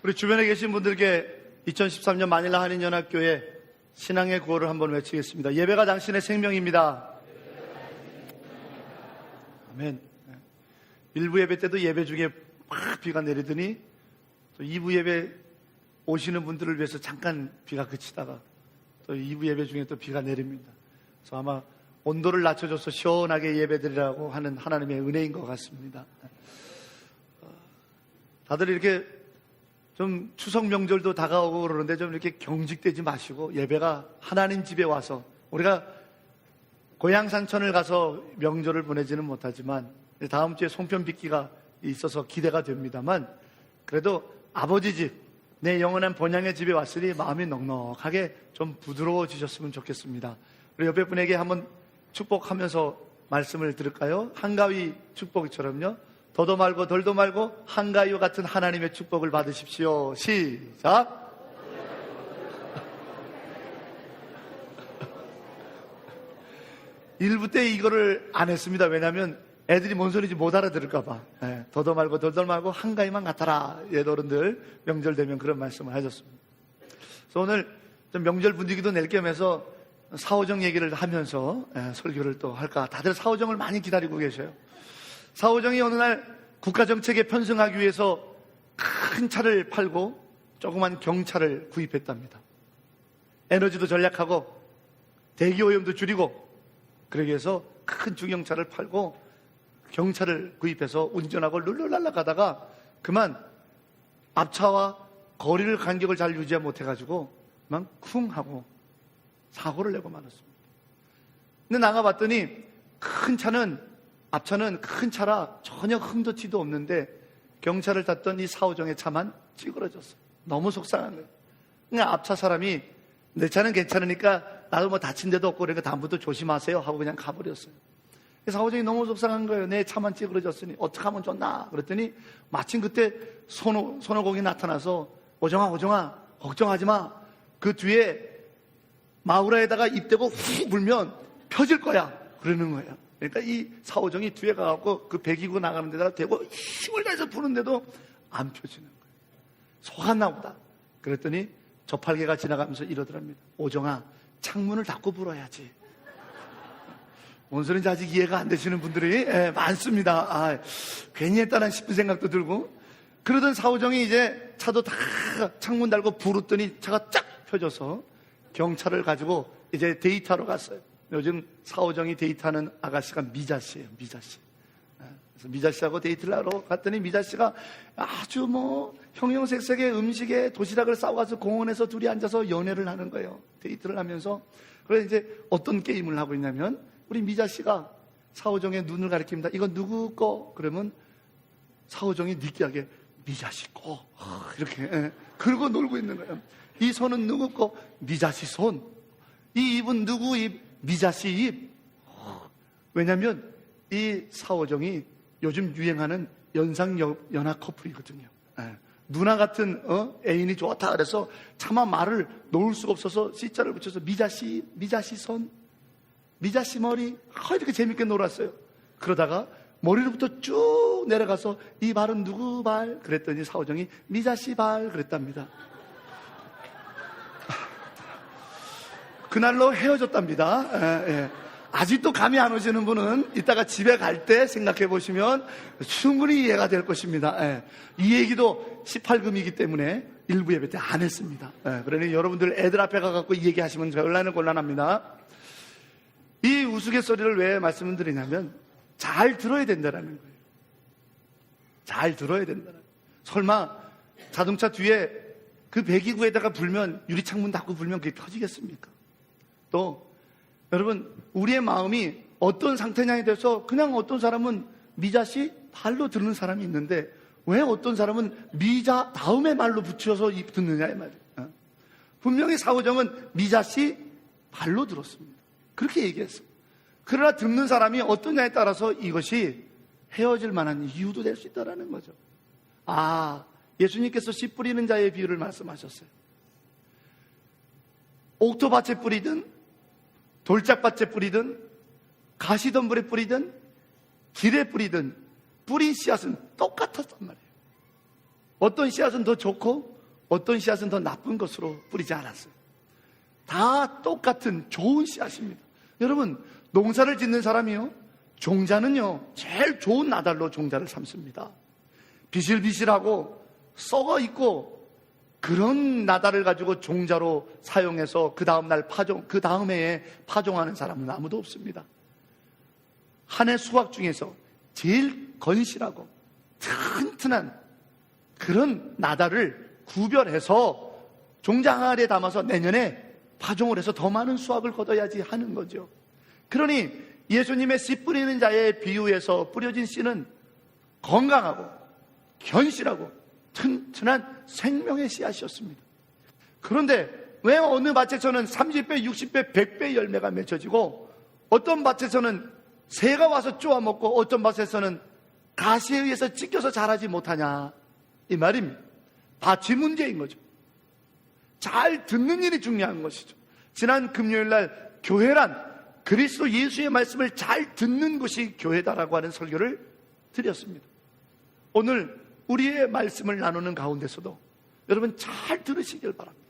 우리 주변에 계신 분들께 2013년 마닐라 한인연합교회 신앙의 구호를 한번 외치겠습니다. 예배가 당신의 생명입니다. 아멘. 1부 예배 때도 예배 중에 막 비가 내리더니 또 2부 예배 오시는 분들을 위해서 잠깐 비가 그치다가 또 2부 예배 중에 또 비가 내립니다. 그래서 아마 온도를 낮춰줘서 시원하게 예배드리라고 하는 하나님의 은혜인 것 같습니다. 다들 이렇게 좀 추석 명절도 다가오고 그러는데 좀 이렇게 경직되지 마시고 예배가 하나님 집에 와서, 우리가 고향 산천을 가서 명절을 보내지는 못하지만 다음 주에 송편 빚기가 있어서 기대가 됩니다만, 그래도 아버지 집, 내 영원한 본향의 집에 왔으니 마음이 넉넉하게 좀 부드러워지셨으면 좋겠습니다. 우리 옆에 분에게 한번 축복하면서 말씀을 들을까요? 한가위 축복처럼요. 더도 말고 덜도 말고 한가위와 같은 하나님의 축복을 받으십시오. 시작. 1부 때 이거를 안 했습니다. 왜냐하면 애들이 뭔 소리인지 못 알아들을까봐. 더도 말고 덜도 말고 한가위만 같아라. 어른들 명절 되면 그런 말씀을 하셨습니다. 그래서 오늘 좀 명절 분위기도 낼 겸해서 사오정 얘기를 하면서 설교를 또 할까. 다들 사오정을 많이 기다리고 계셔요. 사오정이 어느 날 국가정책에 편승하기 위해서 큰 차를 팔고 조그만 경차를 구입했답니다. 에너지도 전략하고 대기오염도 줄이고, 그러기 위해서 큰 중형차를 팔고 경차를 구입해서 운전하고 룰루랄라 가다가 그만 앞차와 거리를 간격을 잘 유지 못해가지고 그만 쿵 하고 사고를 내고 말았습니다. 근데 나가봤더니 앞차는 큰 차라 전혀 흥도 티도 없는데 경차를 탔던 이 사오정의 차만 찌그러졌어요. 너무 속상한 거예요. 그냥 앞차 사람이 내 차는 괜찮으니까 나도 뭐 다친 데도 없고 그러니까 다음부터 조심하세요 하고 그냥 가버렸어요. 사오정이 너무 속상한 거예요. 내 차만 찌그러졌으니 어떻게 하면 좋나. 그랬더니 마침 그때 손오공이 나타나서 오정아 걱정하지 마. 그 뒤에 마우라에다가 입 대고 훅 불면 펴질 거야. 그러는 거예요. 그러니까 이 사오정이 뒤에 가갖고 그 배기구 나가는 데다가 대고 힘을 다해서 부는데도 안 펴지는 거예요. 속았나 보다. 그랬더니 저팔계가 지나가면서 이러더랍니다. 오정아, 창문을 닫고 불어야지. 뭔 소리인지 아직 이해가 안 되시는 분들이 많습니다. 괜히 했다는 싶은 생각도 들고. 그러던 사오정이 이제 차도 다 창문 달고 부르더니 차가 쫙 펴져서 경차를 가지고 이제 데이트하러 갔어요. 요즘 사오정이 데이트하는 아가씨가 미자씨예요. 미자씨. 그래서 미자씨하고 데이트를 하러 갔더니 미자씨가 아주 형형색색의 음식에 도시락을 싸와서 공원에서 둘이 앉아서 연애를 하는 거예요. 데이트를 하면서. 그래서 이제 어떤 게임을 하고 있냐면 우리 미자씨가 사오정의 눈을 가리킵니다. 이거 누구 거? 그러면 사오정이 느끼하게 미자씨 거. 이렇게 그러고 놀고 있는 거예요. 이 손은 누구 거? 미자씨 손. 이 입은 누구 입? 미자씨 입. 왜냐하면 이 사오정이 요즘 유행하는 연상연하 커플이거든요. 누나 같은 애인이 좋다 그래서 차마 말을 놓을 수가 없어서 C자를 붙여서 미자씨 손, 미자씨 머리 이렇게 재밌게 놀았어요. 그러다가 머리로부터 쭉 내려가서 이 발은 누구 발? 그랬더니 사오정이 미자씨 발 그랬답니다. 그날로 헤어졌답니다. 아직도 감이 안 오시는 분은 이따가 집에 갈 때 생각해 보시면 충분히 이해가 될 것입니다. 이 얘기도 18금이기 때문에 일부 예배 때 안 했습니다. 그러니 여러분들 애들 앞에 가갖고 이 얘기 하시면 곤란합니다. 이 우스갯소리를 왜 말씀을 드리냐면 잘 들어야 된다는 거예요. 잘 들어야 된다는 거예요. 설마 자동차 뒤에 그 배기구에다가 불면, 유리창문 닫고 불면 그게 펴지겠습니까? 또 여러분, 우리의 마음이 어떤 상태냐에 대해서 그냥 어떤 사람은 미자씨 발로 듣는 사람이 있는데 왜 어떤 사람은 미자 다음에 말로 붙여서 듣느냐 이 말이에요. 분명히 사오정은 미자씨 발로 들었습니다. 그렇게 얘기했어요. 그러나 듣는 사람이 어떠냐에 따라서 이것이 헤어질 만한 이유도 될 수 있다는 거죠. 예수님께서 씨 뿌리는 자의 비유를 말씀하셨어요. 옥토밭에 뿌리든 돌짝밭에 뿌리든 가시덤불에 뿌리든 길에 뿌리든 뿌린 씨앗은 똑같았단 말이에요. 어떤 씨앗은 더 좋고 어떤 씨앗은 더 나쁜 것으로 뿌리지 않았어요. 다 똑같은 좋은 씨앗입니다. 여러분, 농사를 짓는 사람이요, 종자는요 제일 좋은 나달로 종자를 삼습니다. 비실비실하고 썩어 있고 그런 나달을 가지고 종자로 사용해서 그 다음 해에 파종하는 사람은 아무도 없습니다. 한 해 수확 중에서 제일 건실하고 튼튼한 그런 나달을 구별해서 종자 항아리에 담아서 내년에 파종을 해서 더 많은 수확을 거둬야지 하는 거죠. 그러니 예수님의 씨 뿌리는 자의 비유에서 뿌려진 씨는 건강하고 견실하고 튼튼한 생명의 씨앗이었습니다. 그런데 왜 어느 밭에서는 30배, 60배, 100배 열매가 맺혀지고 어떤 밭에서는 새가 와서 쪼아먹고 어떤 밭에서는 가시에 의해서 찢겨서 자라지 못하냐, 이 말입니다. 밭이 문제인 거죠. 잘 듣는 일이 중요한 것이죠. 지난 금요일날 교회란 그리스도 예수의 말씀을 잘 듣는 것이 교회다라고 하는 설교를 드렸습니다. 오늘 우리의 말씀을 나누는 가운데서도 여러분 잘 들으시길 바랍니다.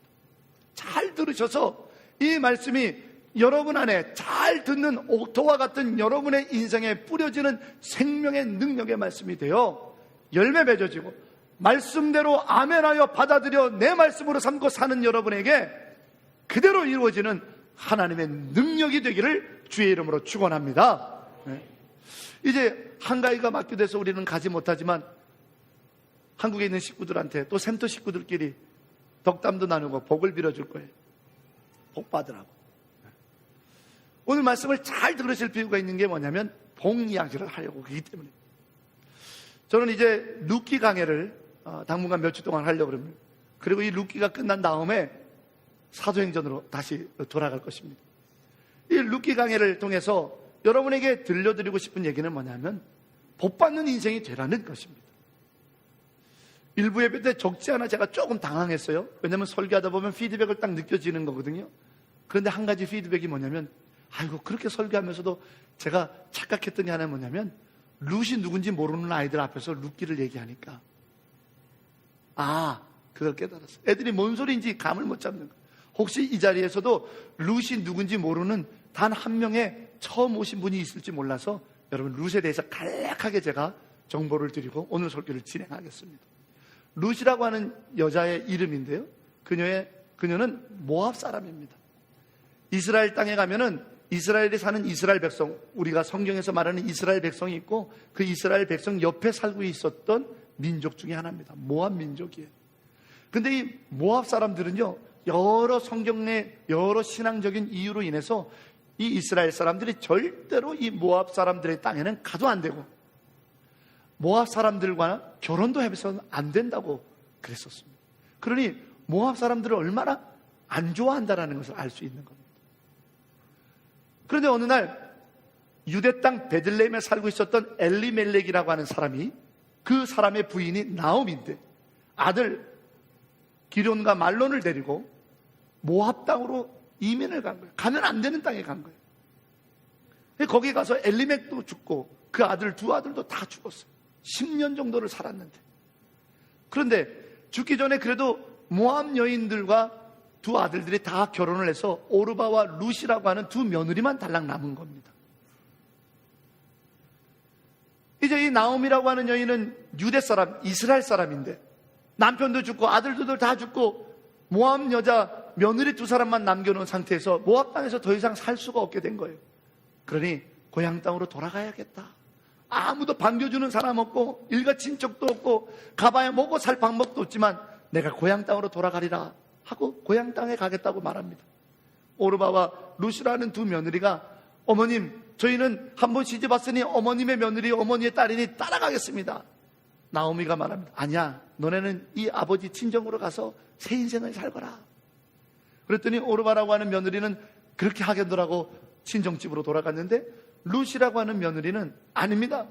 잘 들으셔서 이 말씀이 여러분 안에 잘 듣는 옥토와 같은 여러분의 인생에 뿌려지는 생명의 능력의 말씀이 되어 열매 맺어지고 말씀대로 아멘하여 받아들여 내 말씀으로 삼고 사는 여러분에게 그대로 이루어지는 하나님의 능력이 되기를 주의 이름으로 축원합니다. 이제 한가위가 맡겨돼서 우리는 가지 못하지만 한국에 있는 식구들한테 또 센터 식구들끼리 덕담도 나누고 복을 빌어줄 거예요. 복 받으라고. 오늘 말씀을 잘 들으실 필요가 있는 게 뭐냐면 복 이야기를 하려고 하기 때문에 저는 이제 룻기 강해를 당분간 몇 주 동안 하려고 합니다. 그리고 이 룻기가 끝난 다음에 사도행전으로 다시 돌아갈 것입니다. 이 룻기 강해를 통해서 여러분에게 들려드리고 싶은 얘기는 뭐냐면 복 받는 인생이 되라는 것입니다. 일부 예배 때 적지 않아 제가 조금 당황했어요. 왜냐하면 설교하다 보면 피드백을 딱 느껴지는 거거든요. 그런데 한 가지 피드백이 뭐냐면 아이고 그렇게 설교하면서도 제가 착각했던 게 하나 뭐냐면 룻이 누군지 모르는 아이들 앞에서 룻기를 얘기하니까 그걸 깨달았어요. 애들이 뭔 소리인지 감을 못 잡는 거예요. 혹시 이 자리에서도 룻이 누군지 모르는 단 한 명의 처음 오신 분이 있을지 몰라서 여러분 룻에 대해서 간략하게 제가 정보를 드리고 오늘 설교를 진행하겠습니다. 룻이라고 하는 여자의 이름인데요, 그녀는 모압 사람입니다. 이스라엘 땅에 가면은 이스라엘에 사는 이스라엘 백성, 우리가 성경에서 말하는 이스라엘 백성이 있고 그 이스라엘 백성 옆에 살고 있었던 민족 중에 하나입니다. 모압 민족이에요. 근데 이 모압 사람들은요, 여러 성경의 여러 신앙적인 이유로 인해서 이 이스라엘 사람들이 절대로 이 모압 사람들의 땅에는 가도 안 되고 모압 사람들과 결혼도 해서는 안 된다고 그랬었습니다. 그러니 모압 사람들을 얼마나 안 좋아한다라는 것을 알 수 있는 겁니다. 그런데 어느 날 유대 땅 베들레헴에 살고 있었던 엘리멜렉이라고 하는 사람이, 그 사람의 부인이 나옴인데 아들 기럧과 말론을 데리고 모압 땅으로 이민을 간 거예요. 가면 안 되는 땅에 간 거예요. 거기 가서 엘리멜렉도 죽고 그 아들 두 아들도 다 죽었어요. 10년 정도를 살았는데. 그런데 죽기 전에 그래도 모압 여인들과 두 아들들이 다 결혼을 해서 오르바와 룻이라고 하는 두 며느리만 달랑 남은 겁니다. 이제 이 나옴이라고 하는 여인은 유대 사람, 이스라엘 사람인데 남편도 죽고 아들들도 다 죽고 모압 여자 며느리 두 사람만 남겨놓은 상태에서 모압 땅에서 더 이상 살 수가 없게 된 거예요. 그러니 고향 땅으로 돌아가야겠다. 아무도 반겨주는 사람 없고 일가 친척도 없고 가봐야 먹고 살 방법도 없지만 내가 고향 땅으로 돌아가리라 하고 고향 땅에 가겠다고 말합니다. 오르바와 룻이라는 두 며느리가 어머님, 저희는 한번 시집 왔으니 어머님의 며느리, 어머니의 딸이니 따라가겠습니다. 나오미가 말합니다. 아니야, 너네는 이 아버지 친정으로 가서 새 인생을 살거라. 그랬더니 오르바라고 하는 며느리는 그렇게 하겠노라고 친정집으로 돌아갔는데 룻이라고 하는 며느리는 아닙니다.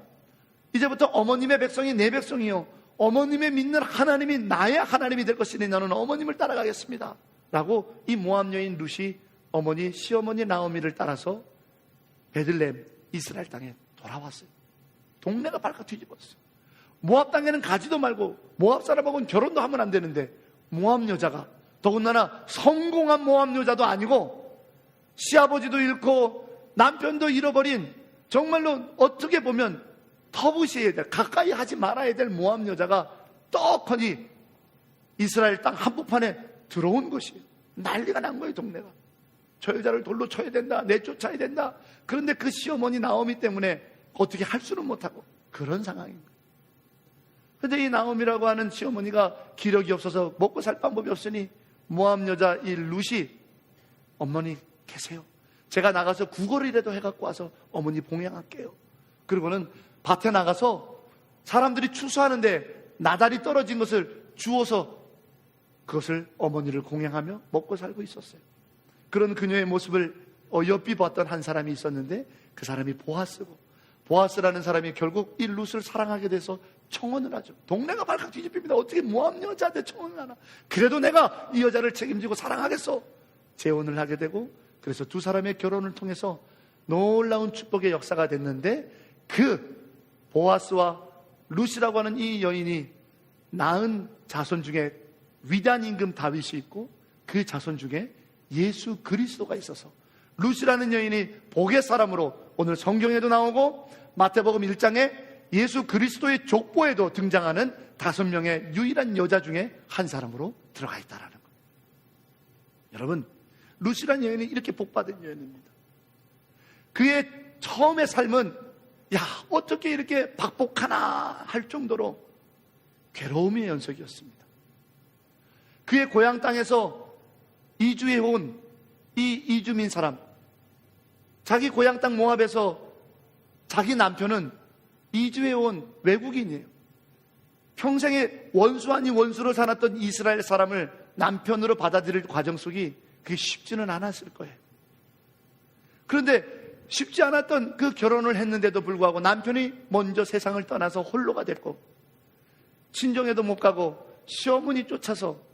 이제부터 어머님의 백성이 내 백성이요, 어머님의 믿는 하나님이 나의 하나님이 될 것이니 나는 어머님을 따라가겠습니다 라고 이 모압 여인 룻이 어머니, 시어머니 나오미를 따라서 베들레헴 이스라엘 땅에 돌아왔어요. 동네가 발칵 뒤집었어요. 모압 땅에는 가지도 말고 모압 사람하고는 결혼도 하면 안 되는데 모압 여자가, 더군다나 성공한 모압 여자도 아니고 시아버지도 잃고 남편도 잃어버린, 정말로 어떻게 보면 터부시해야 될, 가까이 하지 말아야 될 모압 여자가 떡하니 이스라엘 땅 한복판에 들어온 것이에요. 난리가 난 거예요. 동네가. 저 여자를 돌로 쳐야 된다, 내쫓아야 된다. 그런데 그 시어머니 나오미 때문에 어떻게 할 수는 못하고 그런 상황입니다. 그런데 이 나오미라고 하는 시어머니가 기력이 없어서 먹고 살 방법이 없으니 모압 여자 이 룻이, 어머니 계세요, 제가 나가서 구걸이라도 해갖고 와서 어머니 봉양할게요. 그리고는 밭에 나가서 사람들이 추수하는데 나달이 떨어진 것을 주워서 그것을 어머니를 공양하며 먹고 살고 있었어요. 그런 그녀의 모습을 어여삐 봤던 한 사람이 있었는데 그 사람이 보아스고, 보아스라는 사람이 결국 이 룻을 사랑하게 돼서 청혼을 하죠. 동네가 발칵 뒤집힙니다. 어떻게 모압 여자한테 청혼을 하나? 그래도 내가 이 여자를 책임지고 사랑하겠어. 재혼을 하게 되고, 그래서 두 사람의 결혼을 통해서 놀라운 축복의 역사가 됐는데, 그 보아스와 룻이라고 하는 이 여인이 낳은 자손 중에 위대한 임금 다윗이 있고, 그 자손 중에 예수 그리스도가 있어서 룻이라는 여인이 복의 사람으로 오늘 성경에도 나오고 마태복음 1장에 예수 그리스도의 족보에도 등장하는 5명의 유일한 여자 중에 한 사람으로 들어가 있다는 거예요. 여러분, 룻이라는 여인이 이렇게 복받은 여인입니다. 그의 처음의 삶은 야, 어떻게 이렇게 박복하나 할 정도로 괴로움의 연속이었습니다. 그의 고향 땅에서 이주해 온 이 이주민 사람, 자기 고향 땅 모압에서 자기 남편은 이주해 온 외국인이에요. 평생에 원수 아닌 원수로 살았던 이스라엘 사람을 남편으로 받아들일 과정 속이 그게 쉽지는 않았을 거예요. 그런데 쉽지 않았던 그 결혼을 했는데도 불구하고 남편이 먼저 세상을 떠나서 홀로가 됐고, 친정에도 못 가고 시어머니 쫓아서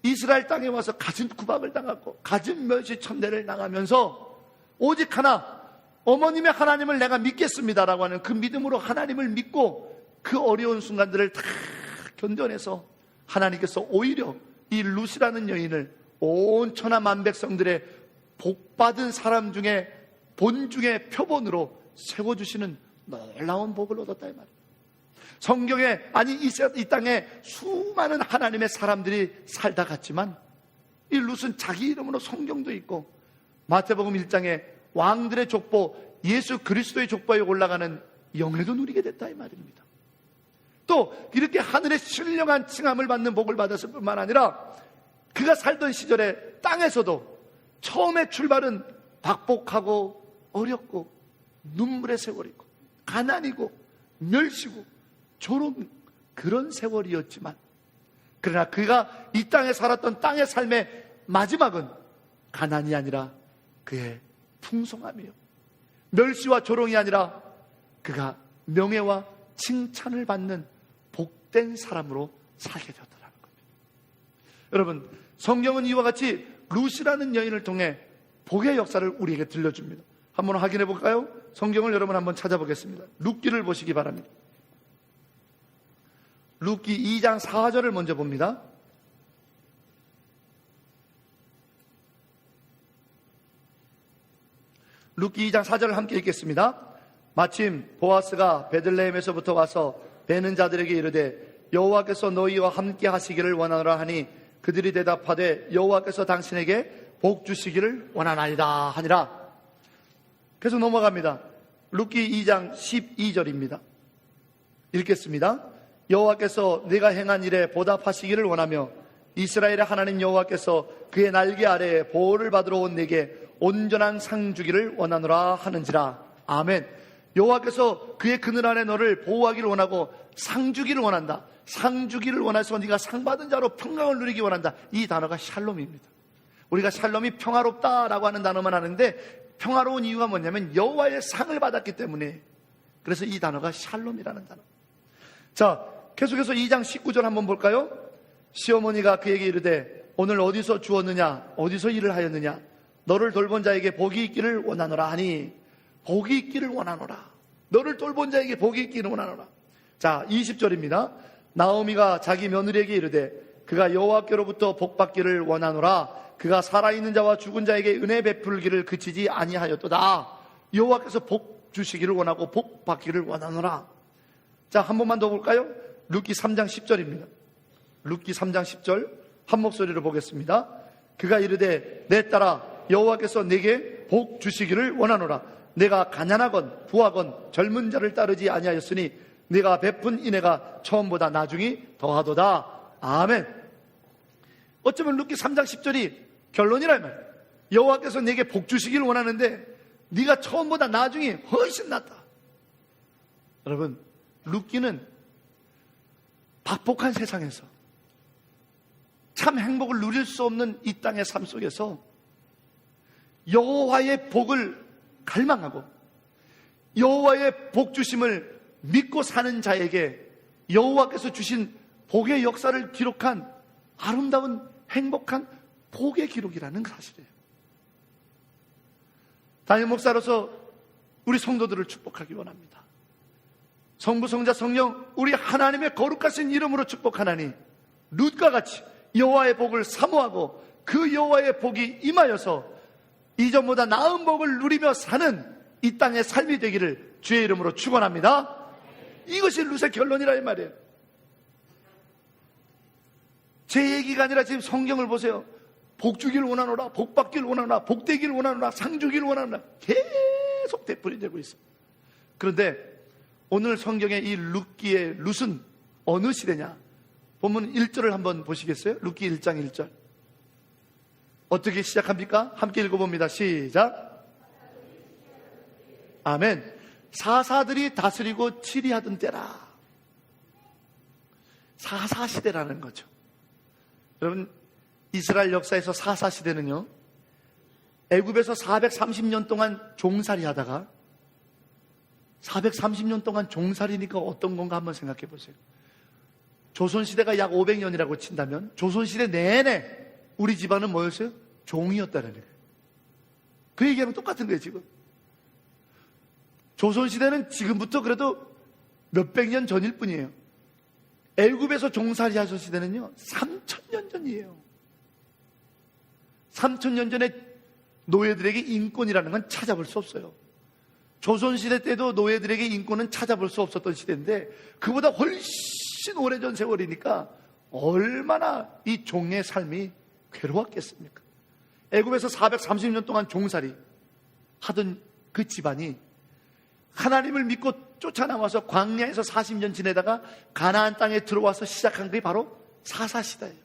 이스라엘 땅에 와서 갖은 구박을 당하고 갖은 멸시 천대를 당하면서 오직 하나, 어머님의 하나님을 내가 믿겠습니다라고 하는 그 믿음으로 하나님을 믿고 그 어려운 순간들을 다 견뎌내서 하나님께서 오히려 이 룻이라는 여인을 온 천하 만백성들의 복받은 사람 중에 본중의 표본으로 세워주시는 놀라운 복을 얻었다 이 말이에요. 성경에, 아니 이 땅에 수많은 하나님의 사람들이 살다 갔지만 이 룻은 자기 이름으로 성경도 있고 마태복음 1장에 왕들의 족보, 예수 그리스도의 족보에 올라가는 영예도 누리게 됐다 이 말입니다. 또 이렇게 하늘의 신령한 칭함을 받는 복을 받았을 뿐만 아니라 그가 살던 시절에 땅에서도 처음에 출발은 박복하고 어렵고 눈물의 세월이고 가난이고 멸시고 조롱, 그런 세월이었지만, 그러나 그가 이 땅에 살았던 땅의 삶의 마지막은 가난이 아니라 그의 풍성함이요, 멸시와 조롱이 아니라 그가 명예와 칭찬을 받는 복된 사람으로 살게 되었다는 겁니다. 여러분, 성경은 이와 같이 룻이라는 여인을 통해 복의 역사를 우리에게 들려줍니다. 한번 확인해 볼까요? 성경을 여러분 한번 찾아보겠습니다. 룻기를 보시기 바랍니다. 룻기 2장 4절을 먼저 봅니다. 룻기 2장 4절을 함께 읽겠습니다. 마침 보아스가 베들레헴에서부터 와서 베는 자들에게 이르되 여호와께서 너희와 함께 하시기를 원하노라 하니 그들이 대답하되 여호와께서 당신에게 복 주시기를 원하나이다 하니라. 계속 넘어갑니다. 룻기 2장 12절입니다. 읽겠습니다. 여호와께서 네가 행한 일에 보답하시기를 원하며 이스라엘의 하나님 여호와께서 그의 날개 아래에 보호를 받으러 온 네게 온전한 상 주기를 원하노라 하는지라. 아멘. 여호와께서 그의 그늘 안에 너를 보호하기를 원하고 상 주기를 원한다. 상 주기를 원해서 네가 상 받은 자로 평강을 누리기 원한다. 이 단어가 샬롬입니다. 우리가 샬롬이 평화롭다라고 하는 단어만 하는데 평화로운 이유가 뭐냐면 여호와의 상을 받았기 때문에, 그래서 이 단어가 샬롬이라는 단어. 자, 계속해서 2장 19절 한번 볼까요? 시어머니가 그에게 이르되 오늘 어디서 주었느냐, 어디서 일을 하였느냐, 너를 돌본 자에게 복이 있기를 원하노라 하니, 복이 있기를 원하노라, 너를 돌본 자에게 복이 있기를 원하노라. 자, 20절입니다. 나오미가 자기 며느리에게 이르되 그가 여호와께로부터 복받기를 원하노라. 그가 살아있는 자와 죽은 자에게 은혜 베풀기를 그치지 아니하였도다. 여호와께서 복 주시기를 원하고 복 받기를 원하노라. 자, 한 번만 더 볼까요? 룻기 3장 10절입니다. 룻기 3장 10절 한 목소리로 보겠습니다. 그가 이르되 내 딸아 여호와께서 내게 복 주시기를 원하노라. 내가 가난하건 부하건 젊은 자를 따르지 아니하였으니 내가 베푼 인애가 처음보다 나중이 더하도다. 아멘. 어쩌면 룻기 3장 10절이 결론이라 이 말이에요. 여호와께서 내게 복 주시기를 원하는데 네가 처음보다 나중이 훨씬 낫다. 여러분, 룻기는 박복한 세상에서 참 행복을 누릴 수 없는 이 땅의 삶 속에서 여호와의 복을 갈망하고 여호와의 복 주심을 믿고 사는 자에게 여호와께서 주신 복의 역사를 기록한 아름다운 행복한 복의 기록이라는 사실이에요. 담임 목사로서 우리 성도들을 축복하기 원합니다. 성부, 성자, 성령 우리 하나님의 거룩하신 이름으로 축복하나니 룻과 같이 여호와의 복을 사모하고 그 여호와의 복이 임하여서 이전보다 나은 복을 누리며 사는 이 땅의 삶이 되기를 주의 이름으로 축원합니다. 이것이 룻의 결론이라 이 말이에요. 제 얘기가 아니라 지금 성경을 보세요. 복 주기를 원하노라, 복 받기를 원하노라, 복 되기를 원하노라, 상 주기를 원하노라 계속 되풀이 되고 있어요. 그런데 오늘 성경의 이 룻기의 룻은 어느 시대냐? 본문 1절을 한번 보시겠어요? 룻기 1장 1절 어떻게 시작합니까? 함께 읽어봅니다. 시작. 아멘. 사사들이 다스리고 치리하던 때라. 사사시대라는 거죠. 여러분, 이스라엘 역사에서 사사시대는요, 애굽에서 430년 동안 종살이 하다가 430년 동안 종살이니까 어떤 건가 한번 생각해 보세요. 조선시대가 약 500년이라고 친다면 조선시대 내내 우리 집안은 뭐였어요? 종이었다는 거예요. 그 얘기하면 똑같은 거예요. 지금 조선시대는 지금부터 그래도 몇백 년 전일 뿐이에요. 애굽에서 종살이 하던 시대는요 3000년 전이에요. 3000년 전에 노예들에게 인권이라는 건 찾아볼 수 없어요. 조선시대 때도 노예들에게 인권은 찾아볼 수 없었던 시대인데 그보다 훨씬 오래전 세월이니까 얼마나 이 종의 삶이 괴로웠겠습니까? 애굽에서 430년 동안 종살이 하던 그 집안이 하나님을 믿고 쫓아나와서 광야에서 40년 지내다가 가나안 땅에 들어와서 시작한 게 바로 사사시대예요.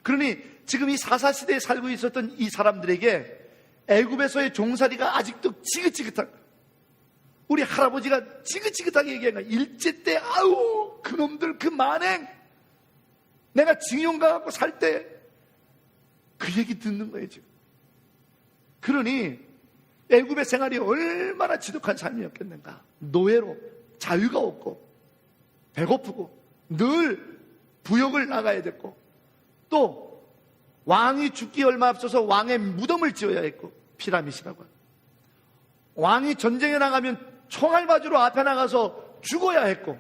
그러니 지금 이 사사시대에 살고 있었던 이 사람들에게 애굽에서의 종살이가 아직도 지긋지긋한, 우리 할아버지가 지긋지긋하게 얘기한 거야. 일제 때 아우 그놈들 그 만행, 내가 징용 가갖고 살 때 그 얘기 듣는 거예요 지금. 그러니 애굽의 생활이 얼마나 지독한 삶이었겠는가. 노예로 자유가 없고 배고프고 늘 부역을 나가야 됐고 또 왕이 죽기 얼마 앞서서 왕의 무덤을 지어야 했고, 피라밋이라고 하는, 왕이 전쟁에 나가면 총알바지로 앞에 나가서 죽어야 했고,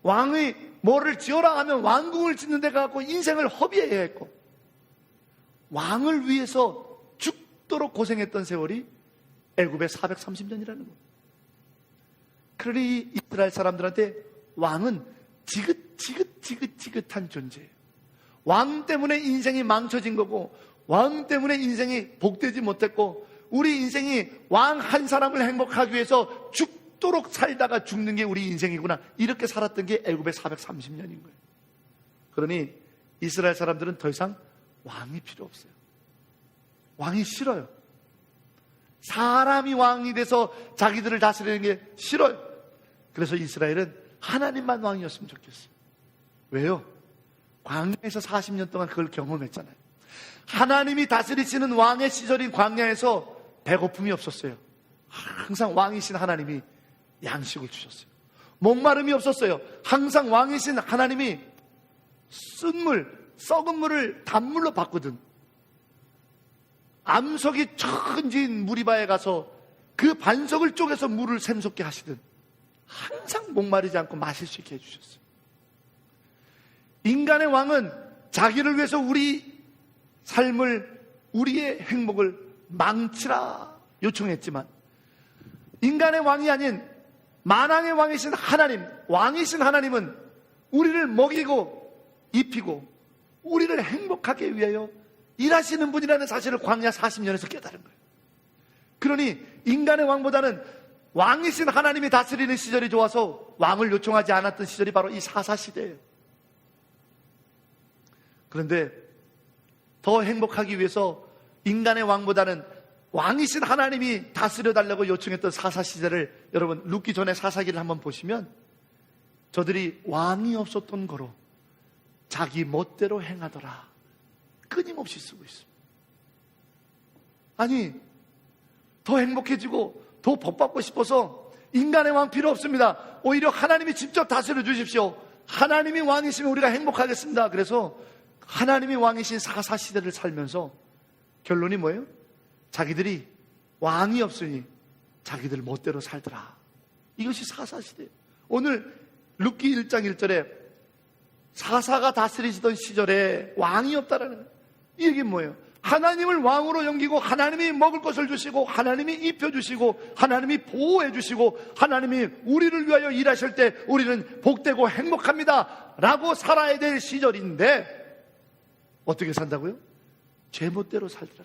왕이 뭐를 지어라 하면 왕궁을 짓는 데 가서 인생을 허비해야 했고, 왕을 위해서 죽도록 고생했던 세월이 애굽의 430년이라는 겁니다. 그러니 이스라엘 사람들한테 왕은 지긋지긋한 존재예요. 왕 때문에 인생이 망쳐진 거고, 왕 때문에 인생이 복되지 못했고, 우리 인생이 왕 한 사람을 행복하기 위해서 죽도록 살다가 죽는 게 우리 인생이구나, 이렇게 살았던 게 애굽의 430년인 거예요. 그러니 이스라엘 사람들은 더 이상 왕이 필요 없어요. 왕이 싫어요. 사람이 왕이 돼서 자기들을 다스리는 게 싫어요. 그래서 이스라엘은 하나님만 왕이었으면 좋겠어요. 왜요? 광야에서 40년 동안 그걸 경험했잖아요. 하나님이 다스리시는 왕의 시절인 광야에서 배고픔이 없었어요. 항상 왕이신 하나님이 양식을 주셨어요. 목마름이 없었어요. 항상 왕이신 하나님이 쓴 물, 썩은 물을 단물로 바꾸든, 암석이 천지인 무리바에 가서 그 반석을 쪼개서 물을 샘솟게 하시든 항상 목마르지 않고 마실 수 있게 해주셨어요. 인간의 왕은 자기를 위해서 우리 삶을, 우리의 행복을 망치라 요청했지만, 인간의 왕이 아닌 만왕의 왕이신 하나님, 왕이신 하나님은 우리를 먹이고 입히고 우리를 행복하게 위하여 일하시는 분이라는 사실을 광야 40년에서 깨달은 거예요. 그러니 인간의 왕보다는 왕이신 하나님이 다스리는 시절이 좋아서 왕을 요청하지 않았던 시절이 바로 이 사사시대예요. 그런데 더 행복하기 위해서 인간의 왕보다는 왕이신 하나님이 다스려달라고 요청했던 사사시대를 여러분 룻기 전에 사사기를 한번 보시면 저들이 왕이 없었던 거로 자기 멋대로 행하더라 끊임없이 쓰고 있습니다. 아니, 더 행복해지고 더 복받고 싶어서 인간의 왕 필요 없습니다. 오히려 하나님이 직접 다스려 주십시오. 하나님이 왕이시면 우리가 행복하겠습니다. 그래서 하나님이 왕이신 사사시대를 살면서 결론이 뭐예요? 자기들이 왕이 없으니 자기들 멋대로 살더라. 이것이 사사시대예요. 오늘 룻기 1장 1절에 사사가 다스리시던 시절에 왕이 없다라는 거예요. 이 얘기는 뭐예요? 하나님을 왕으로 여기고 하나님이 먹을 것을 주시고 하나님이 입혀주시고 하나님이 보호해주시고 하나님이 우리를 위하여 일하실 때 우리는 복되고 행복합니다 라고 살아야 될 시절인데 어떻게 산다고요? 제멋대로 살더라.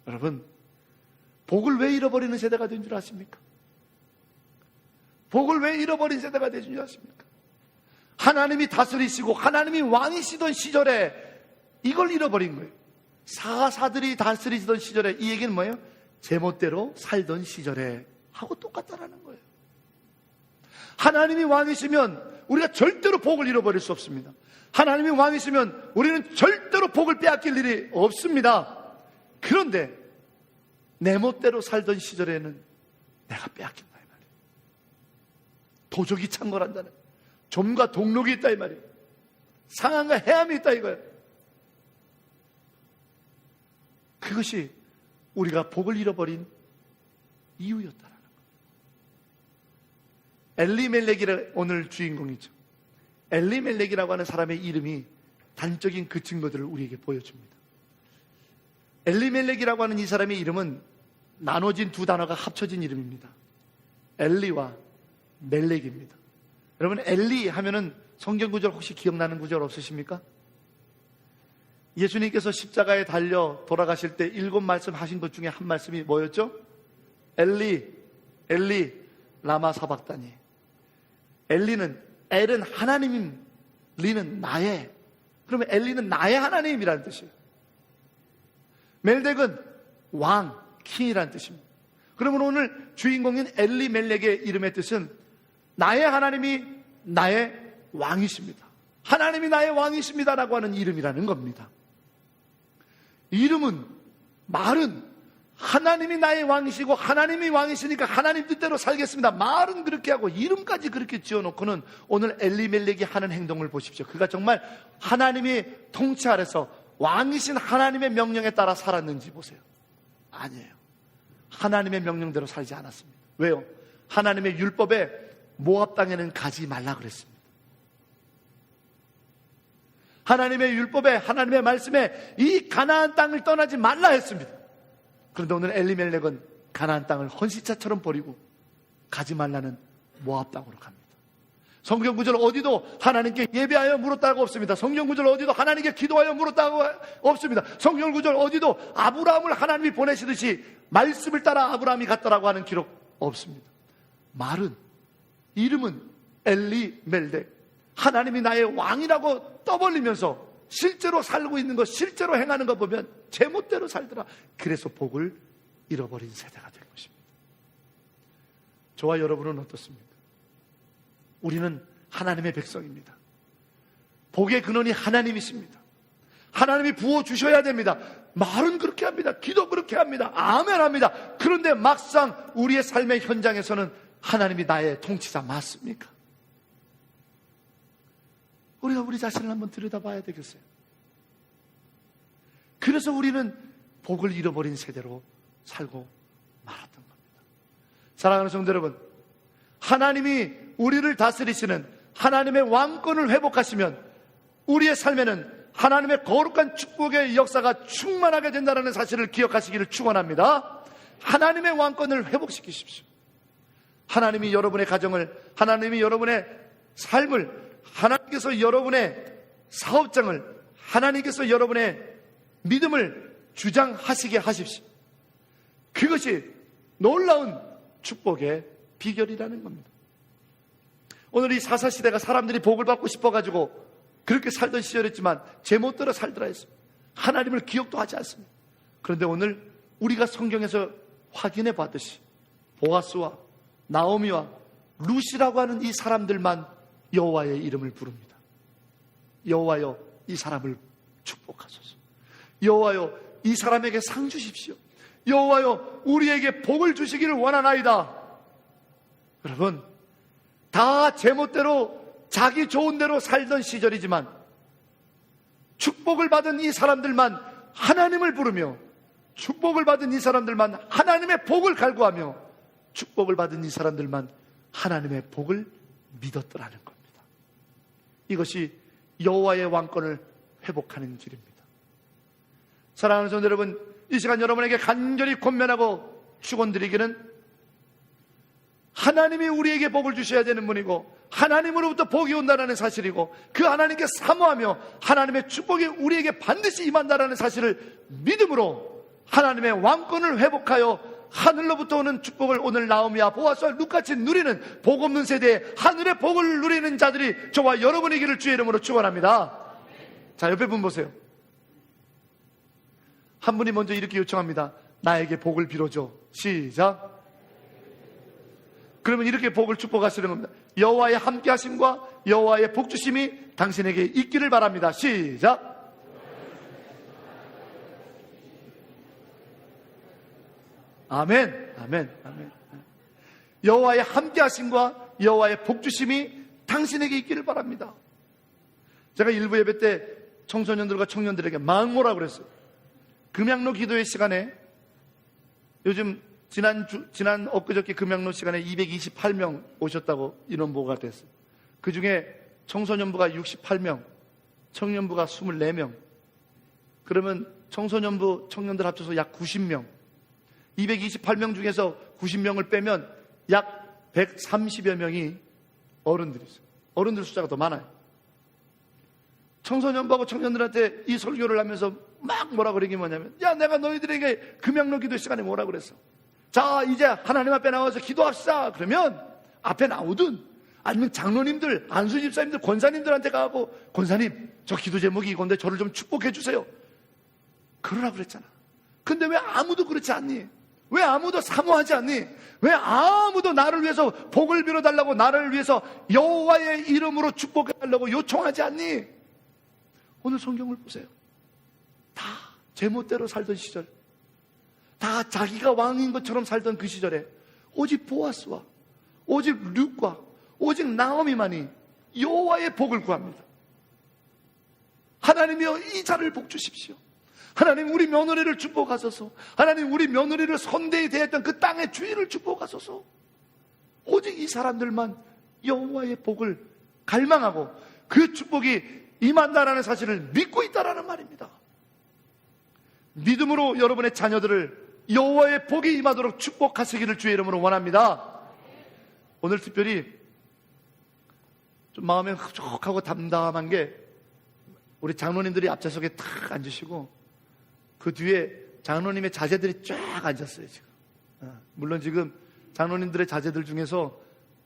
여러분, 복을 왜 잃어버리는 세대가 된 줄 아십니까? 복을 왜 잃어버린 세대가 된 줄 아십니까? 하나님이 다스리시고 하나님이 왕이시던 시절에 이걸 잃어버린 거예요. 사사들이 다스리시던 시절에, 이 얘기는 뭐예요? 제멋대로 살던 시절에 하고 똑같다라는 거예요. 하나님이 왕이시면 우리가 절대로 복을 잃어버릴 수 없습니다. 하나님이 왕이시면 우리는 절대로 복을 빼앗길 일이 없습니다. 그런데 내 멋대로 살던 시절에는 내가 빼앗긴다 이 말이에요. 도적이 창궐한다는, 좀과 동록이 있다 이 말이에요. 상한과 해함이 있다 이거예요. 그것이 우리가 복을 잃어버린 이유였다라는 거예요. 엘리멜렉이 오늘 주인공이죠. 엘리멜렉이라고 하는 사람의 이름이 단적인 그 증거들을 우리에게 보여줍니다. 엘리멜렉이라고 하는 이 사람의 이름은 나눠진 두 단어가 합쳐진 이름입니다. 엘리와 멜렉입니다. 여러분, 엘리 하면은 성경 구절 혹시 기억나는 구절 없으십니까? 예수님께서 십자가에 달려 돌아가실 때 7말씀 하신 것 중에 한 말씀이 뭐였죠? 엘리, 엘리, 라마 사박다니. 엘리는, 엘은 하나님, 리는 나의. 그러면 엘리는 나의 하나님이라는 뜻이에요. 멜렉은 왕, 킹이라는 뜻입니다. 그러면 오늘 주인공인 엘리멜렉의 이름의 뜻은 나의 하나님이 나의 왕이십니다. 하나님이 나의 왕이십니다라고 하는 이름이라는 겁니다. 이름은, 말은 하나님이 나의 왕이시고 하나님이 왕이시니까 하나님 뜻대로 살겠습니다. 말은 그렇게 하고 이름까지 그렇게 지어놓고는 오늘 엘리멜렉이 하는 행동을 보십시오. 그가 정말 하나님의 통치 아래서 왕이신 하나님의 명령에 따라 살았는지 보세요. 아니에요. 하나님의 명령대로 살지 않았습니다. 왜요? 하나님의 율법에 모압 땅에는 가지 말라 그랬습니다. 하나님의 율법에, 하나님의 말씀에 이 가나안 땅을 떠나지 말라 했습니다. 그런데 오늘 엘리멜렉은 가나안 땅을 헌시차처럼 버리고 가지 말라는 모압 땅으로 갑니다. 성경 구절 어디도 하나님께 예배하여 물었다고 없습니다. 성경 구절 어디도 하나님께 기도하여 물었다고 없습니다. 성경 구절 어디도 아브라함을 하나님이 보내시듯이 말씀을 따라 아브라함이 갔다라고 하는 기록 없습니다. 말은, 이름은 엘리멜렉, 하나님이 나의 왕이라고 떠벌리면서 실제로 살고 있는 것, 실제로 행하는 것 보면 제멋대로 살더라. 그래서 복을 잃어버린 세대가 된 것입니다. 저와 여러분은 어떻습니까? 우리는 하나님의 백성입니다. 복의 근원이 하나님이십니다. 하나님이 부어주셔야 됩니다. 말은 그렇게 합니다. 기도 그렇게 합니다. 아멘 합니다. 그런데 막상 우리의 삶의 현장에서는 하나님이 나의 통치자 맞습니까? 우리가 우리 자신을 한번 들여다봐야 되겠어요. 그래서 우리는 복을 잃어버린 세대로 살고 말았던 겁니다. 사랑하는 성도 여러분, 하나님이 우리를 다스리시는 하나님의 왕권을 회복하시면 우리의 삶에는 하나님의 거룩한 축복의 역사가 충만하게 된다는 사실을 기억하시기를 축원합니다. 하나님의 왕권을 회복시키십시오. 하나님이 여러분의 가정을, 하나님이 여러분의 삶을, 하나님께서 여러분의 사업장을, 하나님께서 여러분의 믿음을 주장하시게 하십시오. 그것이 놀라운 축복의 비결이라는 겁니다. 오늘 이 사사시대가 사람들이 복을 받고 싶어가지고 그렇게 살던 시절이었지만 제멋대로 살더라 했습니다. 하나님을 기억도 하지 않습니다. 그런데 오늘 우리가 성경에서 확인해 봤듯이 보아스와 나오미와 룻이라고 하는 이 사람들만 여호와의 이름을 부릅니다. 여호와여, 이 사람을 축복하소서. 여호와여, 이 사람에게 상 주십시오. 여호와여, 우리에게 복을 주시기를 원하나이다. 여러분, 다 제멋대로 자기 좋은 대로 살던 시절이지만 축복을 받은 이 사람들만 하나님을 부르며, 축복을 받은 이 사람들만 하나님의 복을 갈구하며, 축복을 받은 이 사람들만 하나님의 복을 믿었더라는 겁니다. 이것이 여호와의 왕권을 회복하는 길입니다. 사랑하는 성도 여러분, 이 시간 여러분에게 간절히 권면하고 축원드리기는, 하나님이 우리에게 복을 주셔야 되는 분이고 하나님으로부터 복이 온다는 사실이고, 그 하나님께 사모하며 하나님의 축복이 우리에게 반드시 임한다는 사실을 믿음으로 하나님의 왕권을 회복하여 하늘로부터 오는 축복을 오늘 나오미와 보아스와 룻같이 누리는 복 없는 세대에 하늘의 복을 누리는 자들이 저와 여러분이기를 주의 이름으로 축원합니다. 자, 옆에 분 보세요. 한 분이 먼저 이렇게 요청합니다. 나에게 복을 빌어줘. 시작. 그러면 이렇게 복을 축복하시는 겁니다. 여호와의 함께하심과 여호와의 복주심이 당신에게 있기를 바랍니다. 시작. 아멘, 아멘, 아멘. 여호와의 함께하심과 여호와의 복주심이 당신에게 있기를 바랍니다. 제가 일부 예배 때 청소년들과 청년들에게 마음모라 그랬어요. 금양로 기도회 시간에, 요즘 지난 엊그저께 금양로 시간에 228명 오셨다고 인원보고가 됐어요. 그 중에 청소년부가 68명, 청년부가 24명. 그러면 청소년부, 청년들 합쳐서 약 90명. 228명 중에서 90명을 빼면 약 130여 명이 어른들이세요. 어른들 숫자가 더 많아요. 청소년부하고 청년들한테 이 설교를 하면서 막 뭐라 그러기 뭐냐면, 야, 내가 너희들에게 금양로 기도 시간에 뭐라 그랬어? 자, 이제 하나님 앞에 나와서 기도합시다. 그러면 앞에 나오든 아니면 장로님들, 안수 집사님들, 권사님들한테 가고, 권사님, 저 기도 제목이 이건데 저를 좀 축복해 주세요. 그러라 그랬잖아. 근데 왜 아무도 그렇지 않니? 왜 아무도 사모하지 않니? 왜 아무도 나를 위해서 복을 빌어달라고, 나를 위해서 여호와의 이름으로 축복해달라고 요청하지 않니? 오늘 성경을 보세요. 다 제멋대로 살던 시절, 다 자기가 왕인 것처럼 살던 그 시절에 오직 보아스와 오직 룻과 오직 나오미만이 여호와의 복을 구합니다. 하나님이여, 이 자를 복 주십시오. 하나님, 우리 며느리를 축복하소서. 하나님, 우리 며느리를 선대에 대했던 그 땅의 주인을 축복하소서. 오직 이 사람들만 여호와의 복을 갈망하고 그 축복이 임한다라는 사실을 믿고 있다라는 말입니다. 믿음으로 여러분의 자녀들을 여호와의 복이 임하도록 축복하시기를 주의 이름으로 원합니다. 오늘 특별히 좀 마음에 흡족하고 담담한 게, 우리 장로님들이 앞좌석에 탁 앉으시고 그 뒤에 장로님의 자제들이 쫙 앉았어요. 지금 물론 지금 장로님들의 자제들 중에서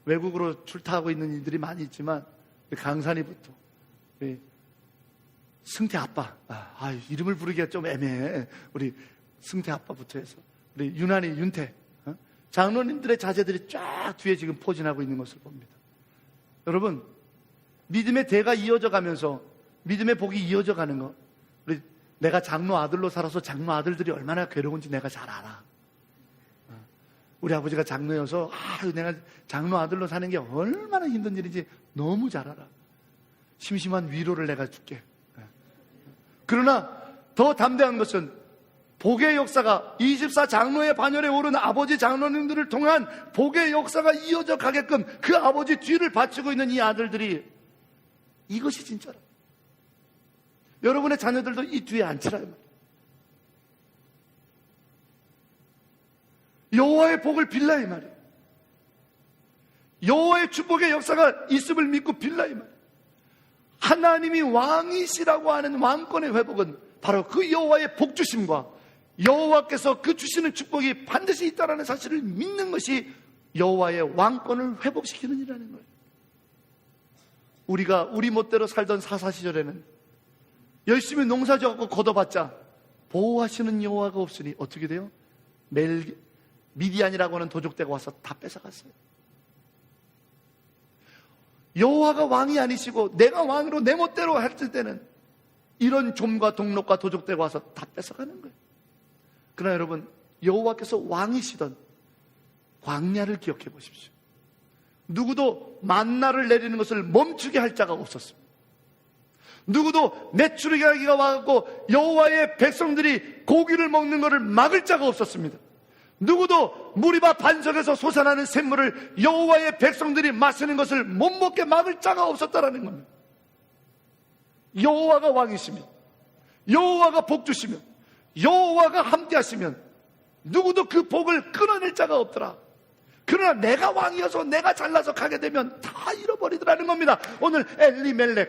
외국으로 출타하고 있는 이들이 많이 있지만, 강산이부터 승태 아빠, 이름을 부르기가 좀 애매해. 우리 승태 아빠부터 해서 우리 유난히 윤태, 장로님들의 자제들이 쫙 뒤에 지금 포진하고 있는 것을 봅니다. 여러분, 믿음의 대가 이어져 가면서 믿음의 복이 이어져 가는 것, 우리 내가 장로 아들로 살아서 장로 아들들이 얼마나 괴로운지 내가 잘 알아. 우리 아버지가 장로여서 내가 장로 아들로 사는 게 얼마나 힘든 일인지 너무 잘 알아. 심심한 위로를 내가 줄게. 그러나 더 담대한 것은 복의 역사가 24장로의 반열에 오른 아버지 장로님들을 통한 복의 역사가 이어져 가게끔 그 아버지 뒤를 바치고 있는 이 아들들이, 이것이 진짜로 여러분의 자녀들도 이 뒤에 앉히라 이 말이에요. 여호와의 복을 빌라 이 말이에요. 여호와의 축복의 역사가 있음을 믿고 빌라 이 말이에요. 하나님이 왕이시라고 하는 왕권의 회복은 바로 그 여호와의 복 주심과 여호와께서 그 주시는 축복이 반드시 있다는 사실을 믿는 것이 여호와의 왕권을 회복시키는 일이라는 거예요. 우리가 우리 멋대로 살던 사사 시절에는 열심히 농사 지어갖고 걷어봤자 보호하시는 여호와가 없으니 어떻게 돼요? 매일 미디안이라고 하는 도적대가 와서 다 뺏어갔어요. 여호와가 왕이 아니시고 내가 왕으로 내 멋대로 했을 때는 이런 좀과 동록과 도적대가 와서 다 뺏어가는 거예요. 그러나 여러분, 여호와께서 왕이시던 광야를 기억해 보십시오. 누구도 만나를 내리는 것을 멈추게 할 자가 없었습니다. 누구도 메추르기가 와갖고 여호와의 백성들이 고기를 먹는 것을 막을 자가 없었습니다. 누구도 무리바 반석에서 솟아나는 샘물을 여호와의 백성들이 마시는 것을 못 먹게 막을 자가 없었다라는 겁니다. 여호와가 왕이시면, 여호와가 복 주시면, 여호와가 함께 하시면 누구도 그 복을 끊어낼 자가 없더라. 그러나 내가 왕이어서 내가 잘나서 가게 되면 다 잃어버리더라는 겁니다. 오늘 엘리멜렉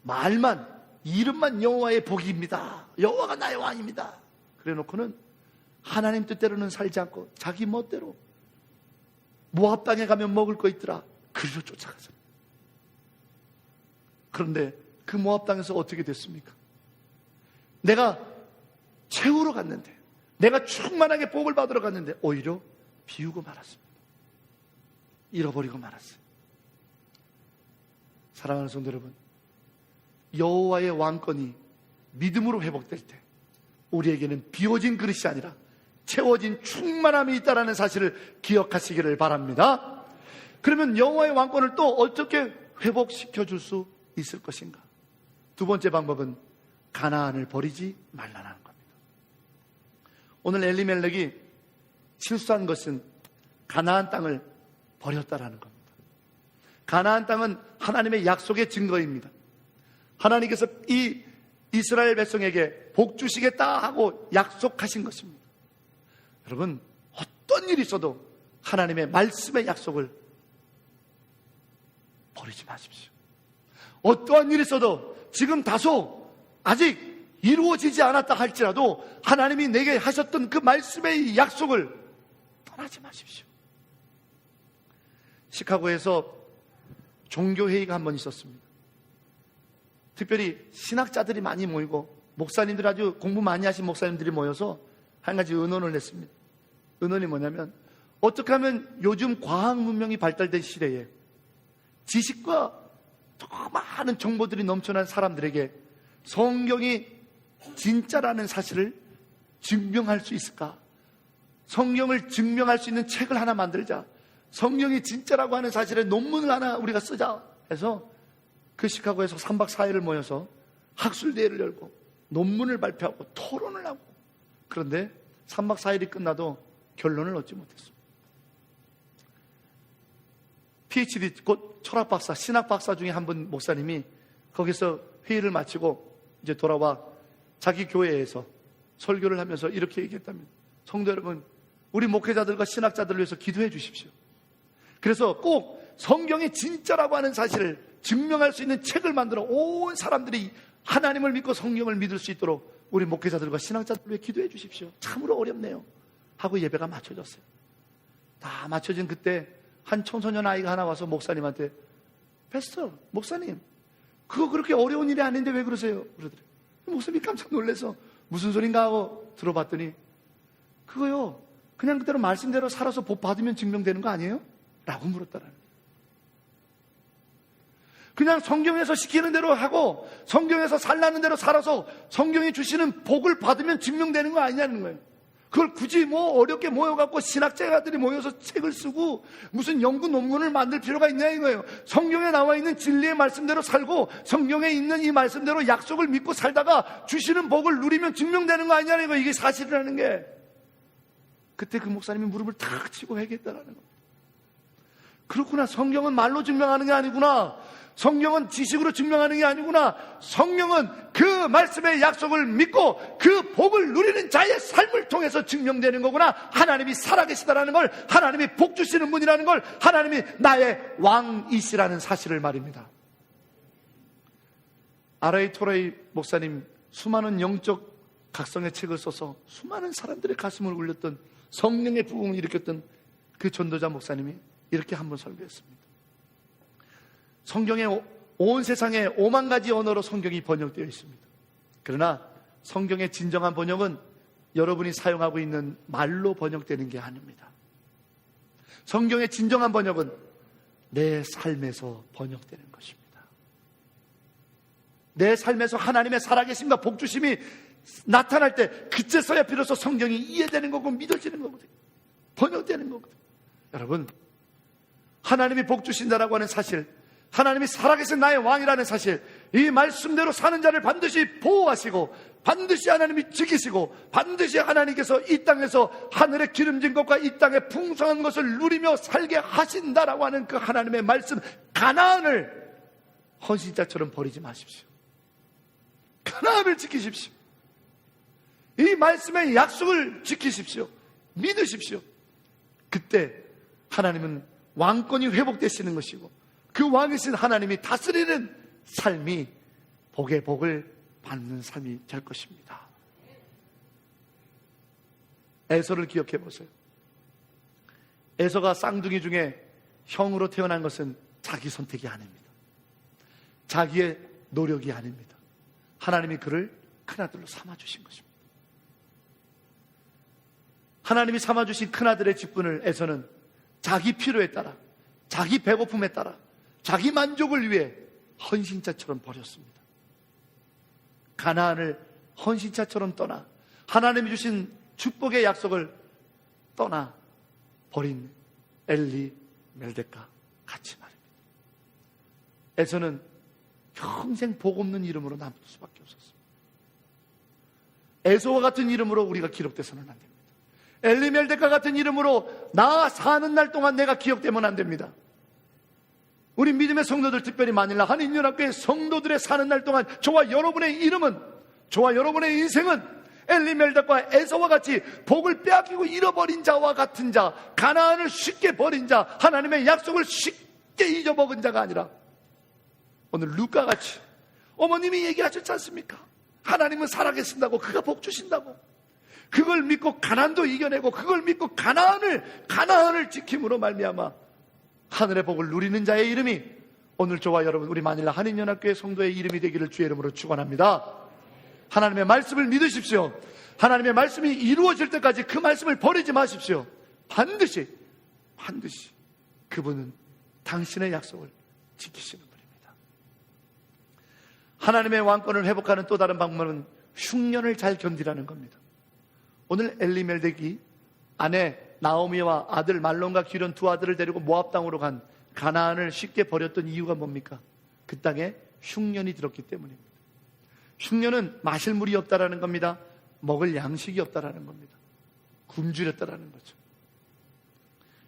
말만, 이름만 여호와의 복입니다. 여호와가 나의 왕입니다. 그래 놓고는 하나님 뜻대로는 살지 않고 자기 멋대로 모압 땅에 가면 먹을 거 있더라. 그리로 쫓아가서. 그런데 그 모압 땅에서 어떻게 됐습니까? 내가 채우러 갔는데, 내가 충만하게 복을 받으러 갔는데 오히려 비우고 말았습니다. 잃어버리고 말았어요. 사랑하는 성도 여러분, 여호와의 왕권이 믿음으로 회복될 때 우리에게는 비워진 그릇이 아니라 채워진 충만함이 있다는 사실을 기억하시기를 바랍니다. 그러면 여호와의 왕권을 또 어떻게 회복시켜 줄 수 있을 것인가? 두 번째 방법은 가나안을 버리지 말라는 겁니다. 오늘 엘리멜렉이 실수한 것은 가나안 땅을 버렸다라는 겁니다. 가나안 땅은 하나님의 약속의 증거입니다. 하나님께서 이 이스라엘 백성에게 복 주시겠다 하고 약속하신 것입니다. 여러분, 어떤 일이 있어도 하나님의 말씀의 약속을 버리지 마십시오. 어떠한 일이 있어도 지금 다소 아직 이루어지지 않았다 할지라도 하나님이 내게 하셨던 그 말씀의 약속을 떠나지 마십시오. 시카고에서 종교회의가 한 번 있었습니다. 특별히 신학자들이 많이 모이고 목사님들, 아주 공부 많이 하신 목사님들이 모여서 한 가지 의논을 했습니다. 의논이 뭐냐면, 어떻게 하면 요즘 과학 문명이 발달된 시대에 지식과 더 많은 정보들이 넘쳐난 사람들에게 성경이 진짜라는 사실을 증명할 수 있을까? 성경을 증명할 수 있는 책을 하나 만들자. 성경이 진짜라고 하는 사실에 논문을 하나 우리가 쓰자 해서 그 시카고에서 3박 4일을 모여서 학술대회를 열고 논문을 발표하고 토론을 하고, 그런데 3박 4일이 끝나도 결론을 얻지 못했습니다. PhD, 곧 철학박사, 신학박사 중에 한 분 목사님이 거기서 회의를 마치고 이제 돌아와 자기 교회에서 설교를 하면서 이렇게 얘기했답니다. 성도 여러분, 우리 목회자들과 신학자들을 위해서 기도해 주십시오. 그래서 꼭 성경이 진짜라고 하는 사실을 증명할 수 있는 책을 만들어 온 사람들이 하나님을 믿고 성경을 믿을 수 있도록 우리 목회자들과 신학자들을 위해 기도해 주십시오. 참으로 어렵네요 하고 예배가 맞춰졌어요. 다 맞춰진 그때 한 청소년 아이가 하나 와서 목사님한테, 패스터, 목사님, 그거 그렇게 어려운 일이 아닌데 왜 그러세요? 그러더래요. 목사님이 깜짝 놀라서 무슨 소린가 하고 들어봤더니, 그거요, 그냥 그대로 말씀대로 살아서 복 받으면 증명되는 거 아니에요? 라고 물었다라는 거예요. 그냥 성경에서 시키는 대로 하고 성경에서 살라는 대로 살아서 성경이 주시는 복을 받으면 증명되는 거 아니냐는 거예요. 그걸 굳이 뭐 어렵게 모여갖고 신학자들이 모여서 책을 쓰고 무슨 연구 논문을 만들 필요가 있냐 이거예요. 성경에 나와 있는 진리의 말씀대로 살고 성경에 있는 이 말씀대로 약속을 믿고 살다가 주시는 복을 누리면 증명되는 거 아니냐는 거예요. 이게 사실이라는 게. 그때 그 목사님이 무릎을 탁 치고 회개했다라는 겁니다. 그렇구나, 성경은 말로 증명하는 게 아니구나. 성경은 지식으로 증명하는 게 아니구나. 성경은 그 말씀의 약속을 믿고 그 복을 누리는 자의 삶을 통해서 증명되는 거구나. 하나님이 살아계시다라는 걸, 하나님이 복 주시는 분이라는 걸, 하나님이 나의 왕이시라는 사실을 말입니다. R.A. 토레이 목사님, 수많은 영적 각성의 책을 써서 수많은 사람들의 가슴을 울렸던, 성령의 부흥을 일으켰던 그 전도자 목사님이 이렇게 한번 설교했습니다. 성경에 온 세상에 5만 가지 언어로 성경이 번역되어 있습니다. 그러나 성경의 진정한 번역은 여러분이 사용하고 있는 말로 번역되는 게 아닙니다. 성경의 진정한 번역은 내 삶에서 번역되는 것입니다. 내 삶에서 하나님의 살아계심과 복주심이 나타날 때 그때서야 비로소 성경이 이해되는 거고 믿어지는 거거든요. 번역되는 거거든요. 여러분, 하나님이 복주신다라고 하는 사실, 하나님이 살아계신 나의 왕이라는 사실, 이 말씀대로 사는 자를 반드시 보호하시고 반드시 하나님이 지키시고 반드시 하나님께서 이 땅에서 하늘의 기름진 것과 이 땅의 풍성한 것을 누리며 살게 하신다라고 하는 그 하나님의 말씀, 가나안을 헌신자처럼 버리지 마십시오. 가나안을 지키십시오. 이 말씀의 약속을 지키십시오. 믿으십시오. 그때 하나님은 왕권이 회복되시는 것이고 그 왕이신 하나님이 다스리는 삶이 복의 복을 받는 삶이 될 것입니다. 에서를 기억해 보세요. 에서가 쌍둥이 중에 형으로 태어난 것은 자기 선택이 아닙니다. 자기의 노력이 아닙니다. 하나님이 그를 큰아들로 삼아주신 것입니다. 하나님이 삼아주신 큰아들의 직분을 에서는 자기 필요에 따라, 자기 배고픔에 따라, 자기 만족을 위해 헌신자처럼 버렸습니다. 가나안을 헌신자처럼 떠나 하나님이 주신 축복의 약속을 떠나 버린 엘리 멜덱과 같이 말입니다. 에서는 평생 복 없는 이름으로 남을 수밖에 없었습니다. 에서와 같은 이름으로 우리가 기록돼서는 안 됩니다. 엘리 멜덱과 같은 이름으로 나 사는 날 동안 내가 기억되면 안 됩니다. 우리 믿음의 성도들, 특별히 마닐라 한인연합교회 성도들의 사는 날 동안 저와 여러분의 이름은, 저와 여러분의 인생은 엘리 멜덱과 에서와 같이 복을 빼앗기고 잃어버린 자와 같은 자, 가나안을 쉽게 버린 자, 하나님의 약속을 쉽게 잊어먹은 자가 아니라 오늘 루카같이 어머님이 얘기하셨지 않습니까? 하나님은 살아계신다고, 그가 복 주신다고, 그걸 믿고 가난도 이겨내고 그걸 믿고 가나안을 지킴으로 말미암아 하늘의 복을 누리는 자의 이름이 오늘 저와 여러분, 우리 마닐라 한인연합교회 성도의 이름이 되기를 주의 이름으로 축원합니다. 하나님의 말씀을 믿으십시오. 하나님의 말씀이 이루어질 때까지 그 말씀을 버리지 마십시오. 반드시 그분은 당신의 약속을 지키시는 분입니다. 하나님의 왕권을 회복하는 또 다른 방법은 흉년을 잘 견디라는 겁니다. 오늘 엘리멜덱이 아내 나오미와 아들 말론과 기련 두 아들을 데리고 모압 땅으로 간 가나안을 쉽게 버렸던 이유가 뭡니까? 그 땅에 흉년이 들었기 때문입니다. 흉년은 마실 물이 없다라는 겁니다. 먹을 양식이 없다라는 겁니다. 굶주렸다라는 거죠.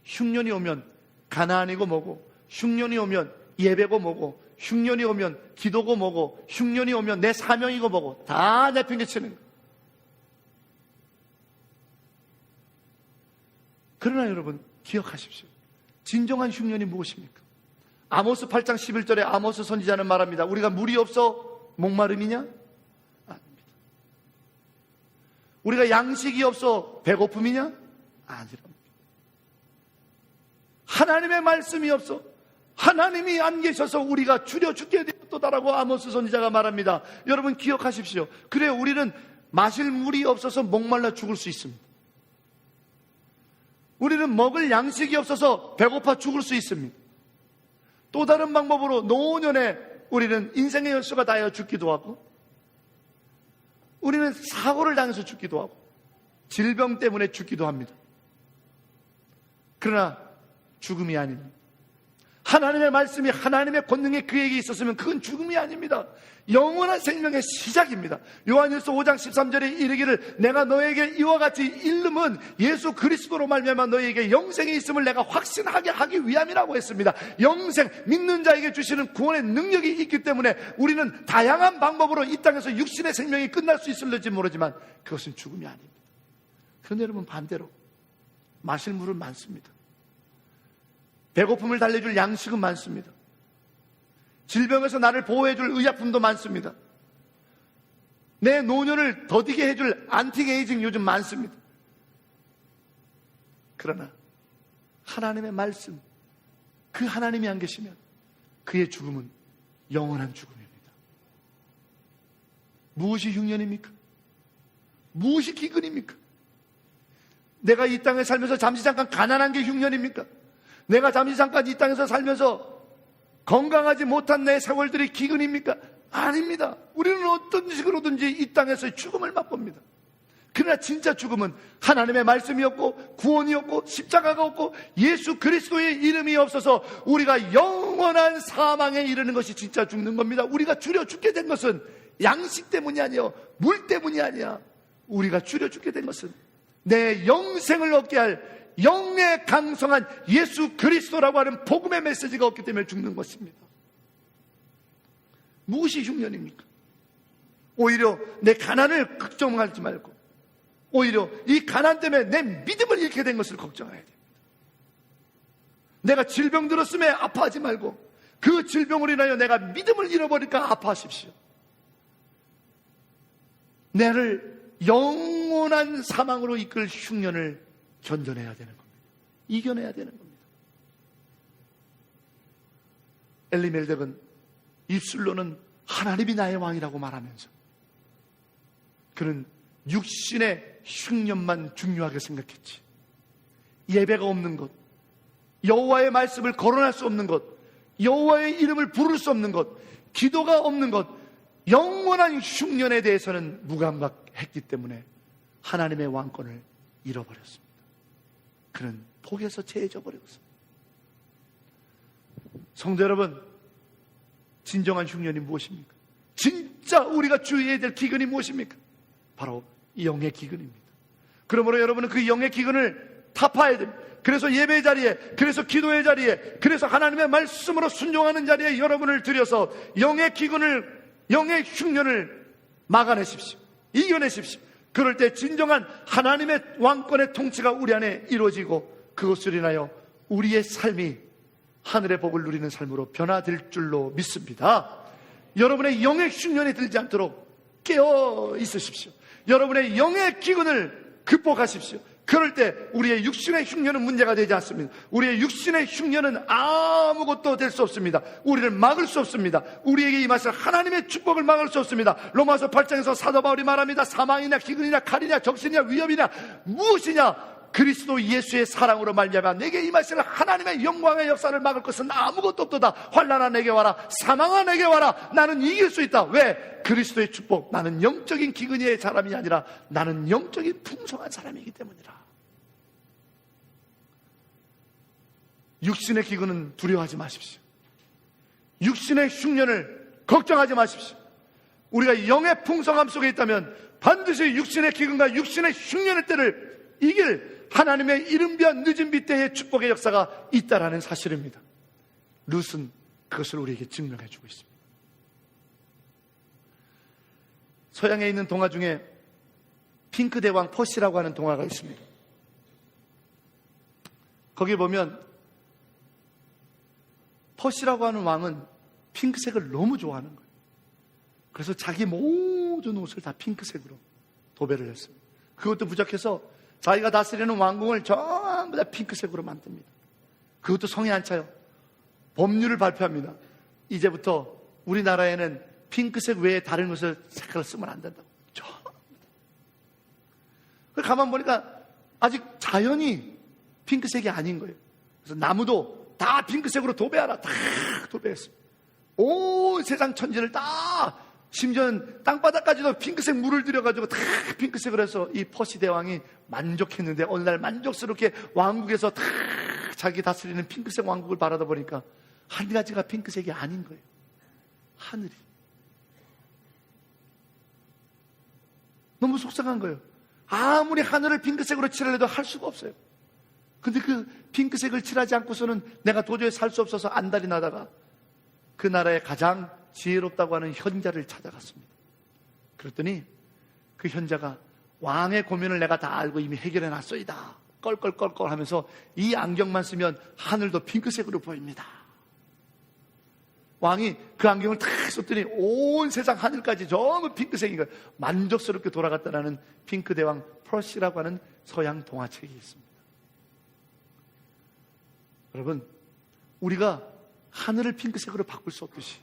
흉년이 오면 가나안이고 뭐고, 흉년이 오면 예배고 뭐고, 흉년이 오면 기도고 뭐고, 흉년이 오면 내 사명이고 뭐고 다 내팽개치는 거예요. 그러나 여러분 기억하십시오. 진정한 흉년이 무엇입니까? 아모스 8장 11절에 아모스 선지자는 말합니다. 우리가 물이 없어 목마름이냐? 아닙니다. 우리가 양식이 없어 배고픔이냐? 아니랍니다. 하나님의 말씀이 없어, 하나님이 안 계셔서 우리가 줄여 죽게 되었다라고 아모스 선지자가 말합니다. 여러분 기억하십시오. 그래, 우리는 마실 물이 없어서 목말라 죽을 수 있습니다. 우리는 먹을 양식이 없어서 배고파 죽을 수 있습니다. 또 다른 방법으로 노년에 우리는 인생의 연수가 다하여 죽기도 하고, 우리는 사고를 당해서 죽기도 하고, 질병 때문에 죽기도 합니다. 그러나 죽음이 아닙니다. 하나님의 말씀이 하나님의 권능이 그에게 있었으면 그건 죽음이 아닙니다. 영원한 생명의 시작입니다. 요한일서 5장 13절에 이르기를 내가 너에게 이와 같이 일름은 예수 그리스도로 말미암아 너에게 영생이 있음을 내가 확신하게 하기 위함이라고 했습니다. 영생, 믿는 자에게 주시는 구원의 능력이 있기 때문에 우리는 다양한 방법으로 이 땅에서 육신의 생명이 끝날 수 있을지 모르지만 그것은 죽음이 아닙니다. 그런데 여러분, 반대로 마실 물은 많습니다. 배고픔을 달래줄 양식은 많습니다. 질병에서 나를 보호해줄 의약품도 많습니다. 내 노년을 더디게 해줄 안티에이징 요즘 많습니다. 그러나 하나님의 말씀, 그 하나님이 안 계시면 그의 죽음은 영원한 죽음입니다. 무엇이 흉년입니까? 무엇이 기근입니까? 내가 이 땅에 살면서 잠시 잠깐 가난한 게 흉년입니까? 내가 잠시 잠깐 이 땅에서 살면서 건강하지 못한 내 세월들이 기근입니까? 아닙니다. 우리는 어떤 식으로든지 이 땅에서 죽음을 맛봅니다. 그러나 진짜 죽음은 하나님의 말씀이었고 구원이었고 십자가가 없고 예수 그리스도의 이름이 없어서 우리가 영원한 사망에 이르는 것이 진짜 죽는 겁니다. 우리가 줄여 죽게 된 것은 양식 때문이 아니요, 물 때문이 아니야. 우리가 줄여 죽게 된 것은 내 영생을 얻게 할 영의 강성한 예수 그리스도라고 하는 복음의 메시지가 없기 때문에 죽는 것입니다. 무엇이 흉년입니까? 오히려 내 가난을 걱정하지 말고 오히려 이 가난 때문에 내 믿음을 잃게 된 것을 걱정해야 됩니다. 내가 질병 들었음에 아파하지 말고 그 질병으로 인하여 내가 믿음을 잃어버릴까 아파하십시오. 나를 영원한 사망으로 이끌 흉년을 견뎌내야 되는 겁니다. 이겨내야 되는 겁니다. 엘리멜렉은 입술로는 하나님이 나의 왕이라고 말하면서 그는 육신의 흉년만 중요하게 생각했지. 예배가 없는 것, 여호와의 말씀을 거론할 수 없는 것, 여호와의 이름을 부를 수 없는 것, 기도가 없는 것, 영원한 흉년에 대해서는 무감각했기 때문에 하나님의 왕권을 잃어버렸습니다. 그는 복에서 채해져 버렸습니다. 성도 여러분, 진정한 흉년이 무엇입니까? 진짜 우리가 주의해야 될 기근이 무엇입니까? 바로 영의 기근입니다. 그러므로 여러분은 그 영의 기근을 타파해야 됩니다. 그래서 예배 자리에, 그래서 기도의 자리에, 그래서 하나님의 말씀으로 순종하는 자리에 여러분을 들여서 영의 기근을, 영의 흉년을 막아내십시오. 이겨내십시오. 그럴 때 진정한 하나님의 왕권의 통치가 우리 안에 이루어지고 그것으로 인하여 우리의 삶이 하늘의 복을 누리는 삶으로 변화될 줄로 믿습니다. 여러분의 영의 흉년이 들지 않도록 깨어 있으십시오. 여러분의 영의 기근을 극복하십시오. 그럴 때 우리의 육신의 흉년은 문제가 되지 않습니다. 우리의 육신의 흉년은 아무것도 될 수 없습니다. 우리를 막을 수 없습니다. 우리에게 임하실 하나님의 축복을 막을 수 없습니다. 로마서 8장에서 사도 바울이 말합니다. 사망이냐 기근이냐 칼이냐 적신이냐 위협이냐 무엇이냐 그리스도 예수의 사랑으로 말미암아 내게 임하시는 하나님의 영광의 역사를 막을 것은 아무것도 없도다. 환난아 내게 와라, 사망아 내게 와라. 나는 이길 수 있다. 왜? 그리스도의 축복. 나는 영적인 기근의 사람이 아니라 나는 영적인 풍성한 사람이기 때문이라. 육신의 기근은 두려워하지 마십시오. 육신의 흉년을 걱정하지 마십시오. 우리가 영의 풍성함 속에 있다면 반드시 육신의 기근과 육신의 흉년의 때를 이길 하나님의 이른비한 늦은비 때의 축복의 역사가 있다라는 사실입니다. 룻은 그것을 우리에게 증명해 주고 있습니다. 서양에 있는 동화 중에 핑크 대왕 퍼시라고 하는 동화가 있습니다. 거기 보면 퍼시라고 하는 왕은 핑크색을 너무 좋아하는 거예요. 그래서 자기 모든 옷을 다 핑크색으로 도배를 했습니다. 그것도 부족해서 자기가 다스리는 왕궁을 전부 다 핑크색으로 만듭니다. 그것도 성에 안 차요. 법률을 발표합니다. 이제부터 우리나라에는 핑크색 외에 다른 것을 색깔을 쓰면 안 된다고. 가만 보니까 아직 자연이 핑크색이 아닌 거예요. 그래서 나무도 다 핑크색으로 도배하라. 다 도배했습니다. 온 세상 천지를 다, 심지어는 땅바닥까지도 핑크색 물을 들여가지고 다 핑크색으로 해서 이 퍼시 대왕이 만족했는데 어느 날 만족스럽게 왕국에서 다 자기 다스리는 핑크색 왕국을 바라다 보니까 한 가지가 핑크색이 아닌 거예요. 하늘이. 너무 속상한 거예요. 아무리 하늘을 핑크색으로 칠하려도 할 수가 없어요. 근데 그 핑크색을 칠하지 않고서는 내가 도저히 살 수 없어서 안달이 나다가 그 나라의 가장 지혜롭다고 하는 현자를 찾아갔습니다. 그랬더니 그 현자가 왕의 고민을 내가 다 알고 이미 해결해 놨소이다. 껄껄껄껄 하면서 이 안경만 쓰면 하늘도 핑크색으로 보입니다. 왕이 그 안경을 탁 썼더니 온 세상 하늘까지 전부 핑크색인 거예요. 만족스럽게 돌아갔다라는 핑크대왕 퍼시라고 하는 서양 동화책이 있습니다. 여러분, 우리가 하늘을 핑크색으로 바꿀 수 없듯이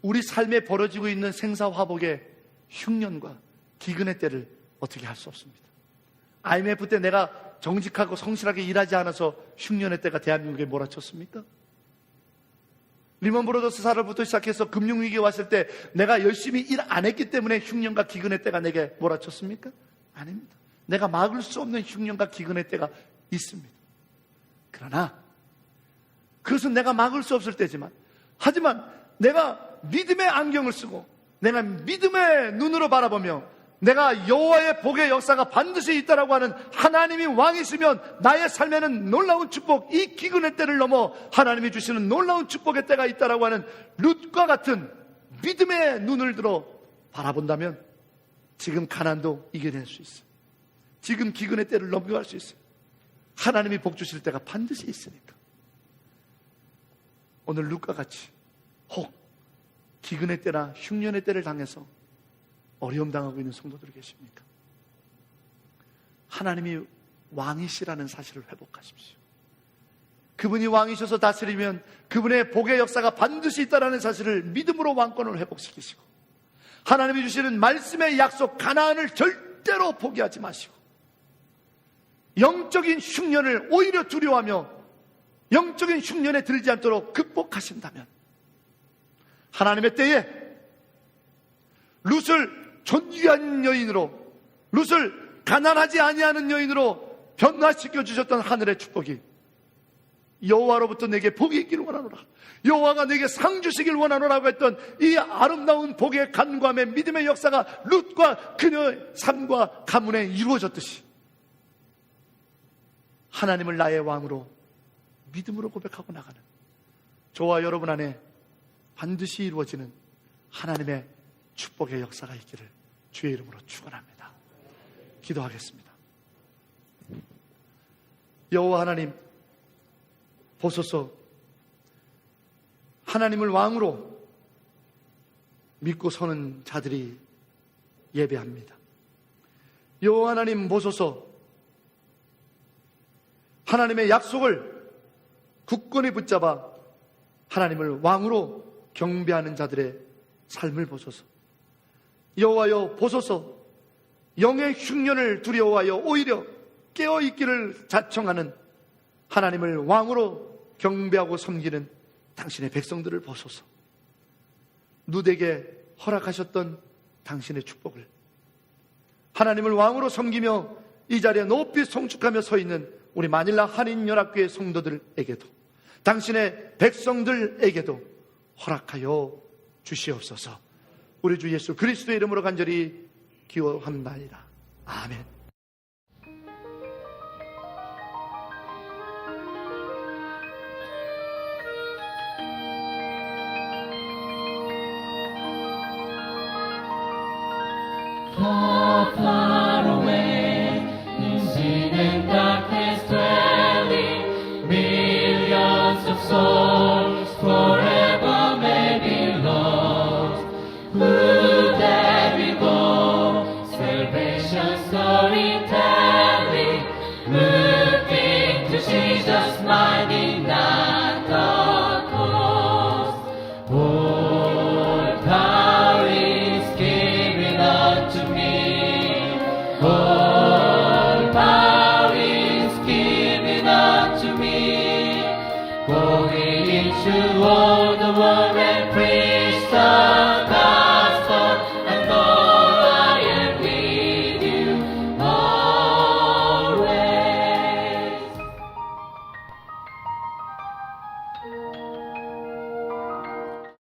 우리 삶에 벌어지고 있는 생사화복의 흉년과 기근의 때를 어떻게 할 수 없습니다. IMF 때 내가 정직하고 성실하게 일하지 않아서 흉년의 때가 대한민국에 몰아쳤습니까? 리먼 브로더스 사례부터 시작해서 금융위기가 왔을 때 내가 열심히 일 안 했기 때문에 흉년과 기근의 때가 내게 몰아쳤습니까? 아닙니다. 내가 막을 수 없는 흉년과 기근의 때가 있습니다. 그러나 그것은 내가 막을 수 없을 때지만, 하지만 내가 믿음의 안경을 쓰고 내가 믿음의 눈으로 바라보며 내가 여호와의 복의 역사가 반드시 있다라고 하는 하나님이 왕이시면 나의 삶에는 놀라운 축복, 이 기근의 때를 넘어 하나님이 주시는 놀라운 축복의 때가 있다라고 하는 룻과 같은 믿음의 눈을 들어 바라본다면 지금 가난도 이겨낼 수 있어요. 지금 기근의 때를 넘겨갈 수 있어요. 하나님이 복 주실 때가 반드시 있으니까. 오늘 룻과 같이 혹 기근의 때나 흉년의 때를 당해서 어려움 당하고 있는 성도들 계십니까? 하나님이 왕이시라는 사실을 회복하십시오. 그분이 왕이셔서 다스리면 그분의 복의 역사가 반드시 있다는 사실을 믿음으로 왕권을 회복시키시고, 하나님이 주시는 말씀의 약속 가나안을 절대로 포기하지 마시고, 영적인 흉년을 오히려 두려워하며 영적인 흉년에 들지 않도록 극복하신다면 하나님의 때에 룻을 존귀한 여인으로, 룻을 가난하지 아니하는 여인으로 변화시켜 주셨던 하늘의 축복이 여호와로부터 내게 복이 있기를 원하노라, 여호와가 내게 상 주시길 원하노라고 했던 이 아름다운 복의 간구함의 믿음의 역사가 룻과 그녀의 삶과 가문에 이루어졌듯이 하나님을 나의 왕으로 믿음으로 고백하고 나가는 저와 여러분 안에 반드시 이루어지는 하나님의 축복의 역사가 있기를 주의 이름으로 축원합니다. 기도하겠습니다. 여호와 하나님, 보소서, 하나님을 왕으로 믿고 서는 자들이 예배합니다. 여호와 하나님 보소서, 하나님의 약속을 굳건히 붙잡아 하나님을 왕으로 경배하는 자들의 삶을 보소서. 여호와여 보소서, 영의 흉년을 두려워하여 오히려 깨어있기를 자청하는 하나님을 왕으로 경배하고 섬기는 당신의 백성들을 보소서. 룻에게 허락하셨던 당신의 축복을 하나님을 왕으로 섬기며 이 자리에 높이 송축하며 서 있는 우리 마닐라 한인연합교회 성도들에게도, 당신의 백성들에게도 허락하여 주시옵소서. 우리 주 예수 그리스도의 이름으로 간절히 기도합나이다. 아멘. Far, far away, in sin and darkness dwelling, millions of souls